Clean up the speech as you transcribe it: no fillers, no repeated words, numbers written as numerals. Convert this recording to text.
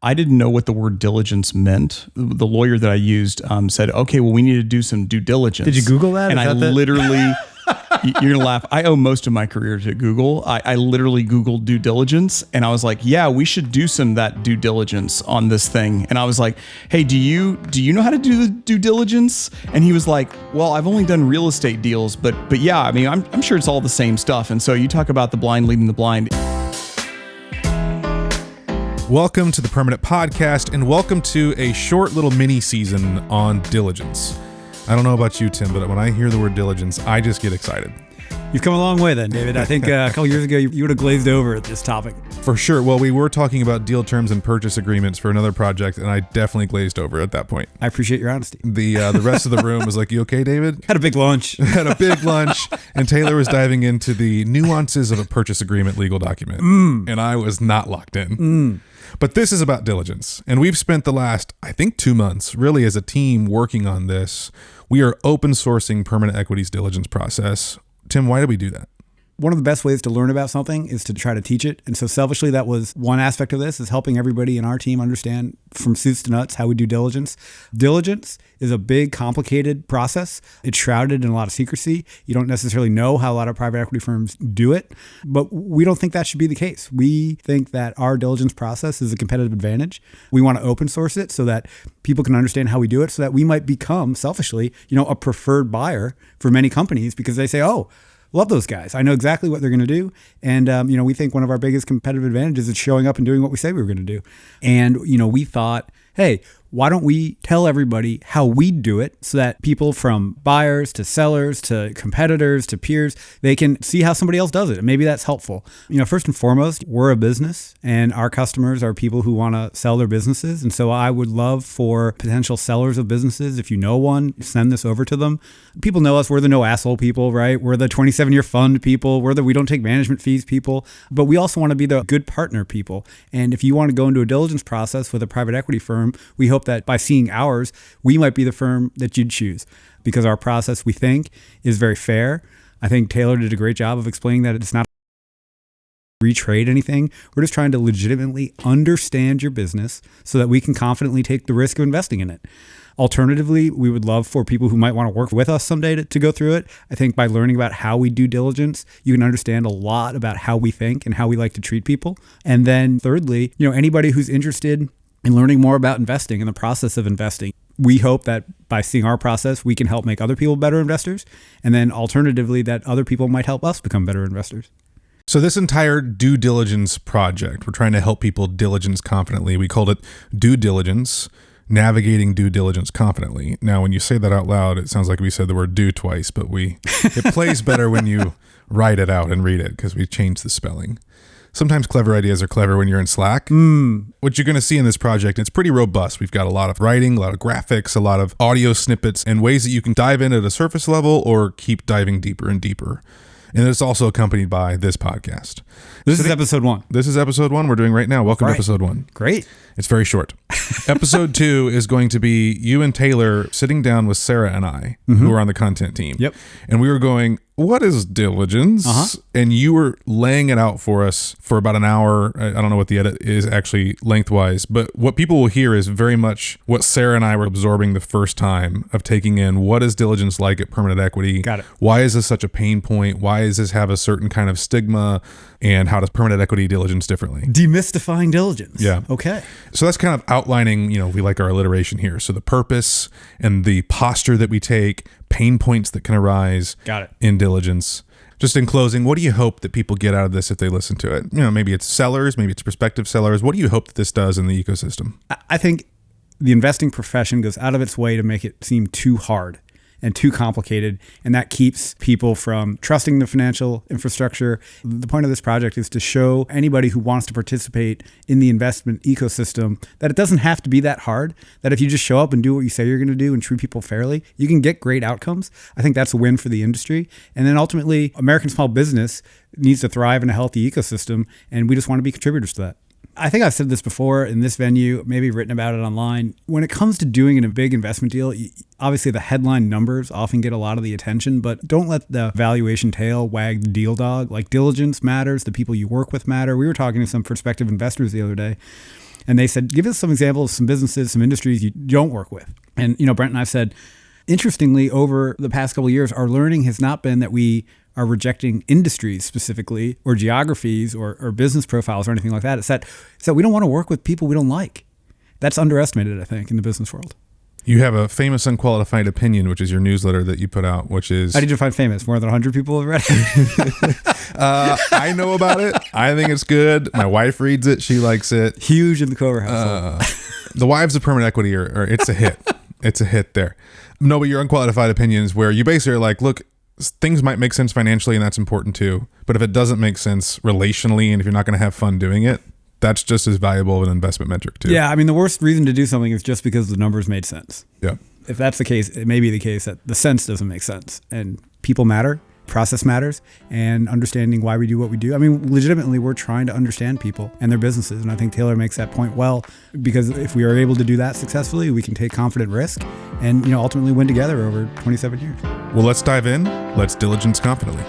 I didn't know what the word diligence meant. The lawyer that I used said, okay, well, we need to do some due diligence. Did you Google that? And I literally, you're going to laugh. I owe most of my career to Google. I literally Googled due diligence and I was like, yeah, we should do some of that due diligence on this thing. And I was like, hey, do you know how to do the due diligence? And he was like, well, I've only done real estate deals, but yeah, I mean, I'm sure it's all the same stuff. And so you talk about the blind leading the blind. Welcome to the Permanent Podcast, and welcome to a short little mini season on diligence. I don't know about you, Tim, but when I hear the word diligence, I just get excited. You've come a long way then, David. I think a couple years ago, you would have glazed over at this topic. For sure. Well, we were talking about deal terms and purchase agreements for another project, and I definitely glazed over at that point. I appreciate your honesty. The rest of the room was like, you okay, David? Had a big lunch. Had a big lunch, and Taylor was diving into the nuances of a purchase agreement legal document, and I was not locked in. But this is about diligence, and we've spent the last, I think, 2 months really as a team working on this. We are open sourcing Permanent Equity's diligence process. Tim, why did we do that? One of the best ways to learn about something is to try to teach it. And so selfishly, that was one aspect of this, is helping everybody in our team understand from suits to nuts how we do diligence. Diligence is a big, complicated process. It's shrouded in a lot of secrecy. You don't necessarily know how a lot of private equity firms do it, but we don't think that should be the case. We think that our diligence process is a competitive advantage. We want to open source it so that people can understand how we do it, so that we might become, selfishly, a preferred buyer for many companies because they say, oh, love those guys. I know exactly what they're going to do. And, we think one of our biggest competitive advantages is showing up and doing what we say we were going to do. And, we thought, hey, why don't we tell everybody how we do it so that people from buyers to sellers to competitors to peers, they can see how somebody else does it. And maybe that's helpful. First and foremost, we're a business and our customers are people who want to sell their businesses. And so I would love for potential sellers of businesses, if you know one, send this over to them. People know us. We're the no asshole people, right? We're the 27-year fund people. We're the we don't take management fees people. But we also want to be the good partner people. And if you want to go into a diligence process with a private equity firm, we hope that by seeing ours, we might be the firm that you'd choose because our process, we think, is very fair. I think Taylor did a great job of explaining that it's not retrade anything. We're just trying to legitimately understand your business so that we can confidently take the risk of investing in it. Alternatively, we would love for people who might want to work with us someday to go through it. I think by learning about how we do diligence, you can understand a lot about how we think and how we like to treat people. And then thirdly, anybody who's interested in learning more about investing and the process of investing, we hope that by seeing our process, we can help make other people better investors. And then alternatively, that other people might help us become better investors. So this entire due diligence project, we're trying to help people diligence confidently. We called it Due Diligence, Navigating Due Diligence Confidently. Now, when you say that out loud, it sounds like we said the word do twice, but it plays better when you write it out and read it because we changed the spelling. Sometimes clever ideas are clever when you're in Slack. What you're going to see in this project, it's pretty robust. We've got a lot of writing, a lot of graphics, a lot of audio snippets, and ways that you can dive in at a surface level or keep diving deeper and deeper. And it's also accompanied by this podcast. This is episode 1. This is episode 1 we're doing right now. Welcome to episode 1. Great. It's very short. Episode 2 is going to be you and Taylor sitting down with Sarah and I, who are on the content team. Yep. And we were going, what is diligence? And you were laying it out for us for about an hour. I don't know what the edit is actually lengthwise, but what people will hear is very much what Sarah and I were absorbing the first time of taking in what is diligence like at Permanent Equity? Got it. Why is this such a pain point? Why does this have a certain kind of stigma? And how does Permanent Equity diligence differently? Demystifying diligence. Yeah. Okay. So that's kind of outlining, we like our alliteration here. So the purpose and the posture that we take, pain points that can arise in diligence. Just in closing, what do you hope that people get out of this if they listen to it? Maybe it's sellers, maybe it's prospective sellers. What do you hope that this does in the ecosystem? I think the investing profession goes out of its way to make it seem too hard and too complicated, and that keeps people from trusting the financial infrastructure. The point of this project is to show anybody who wants to participate in the investment ecosystem that it doesn't have to be that hard, that if you just show up and do what you say you're going to do and treat people fairly, you can get great outcomes. I think that's a win for the industry. And then ultimately, American small business needs to thrive in a healthy ecosystem, and we just want to be contributors to that. I think I've said this before in this venue, maybe written about it online. When it comes to doing a big investment deal, obviously the headline numbers often get a lot of the attention, but don't let the valuation tail wag the deal dog. Like diligence matters, the people you work with matter. We were talking to some prospective investors the other day, And they said, give us some examples of some businesses, some industries you don't work with. And, Brent and I've said, interestingly, over the past couple of years, our learning has not been that we are rejecting industries specifically or geographies or business profiles or anything like that. It's that we don't want to work with people we don't like. That's underestimated, I think, in the business world. You have a famous unqualified opinion, which is your newsletter that you put out, which is... How did you define famous? More than 100 people have read it? I know about it. I think it's good. My wife reads it. She likes it. Huge in the Clover household. The Wives of Permanent Equity, or it's a hit. It's a hit there. No, but your unqualified opinion is where you basically are like, look, things might make sense financially, and that's important too. But if it doesn't make sense relationally, and if you're not going to have fun doing it, that's just as valuable of an investment metric too. Yeah, I mean, the worst reason to do something is just because the numbers made sense. Yeah. If that's the case, it may be the case that the sense doesn't make sense. And people matter, process matters, and understanding why we do what we do. I mean, legitimately, we're trying to understand people and their businesses. And I think Taylor makes that point well, because if we are able to do that successfully, we can take confident risk and ultimately win together over 27 years. Well, let's dive in. Let's diligence confidently.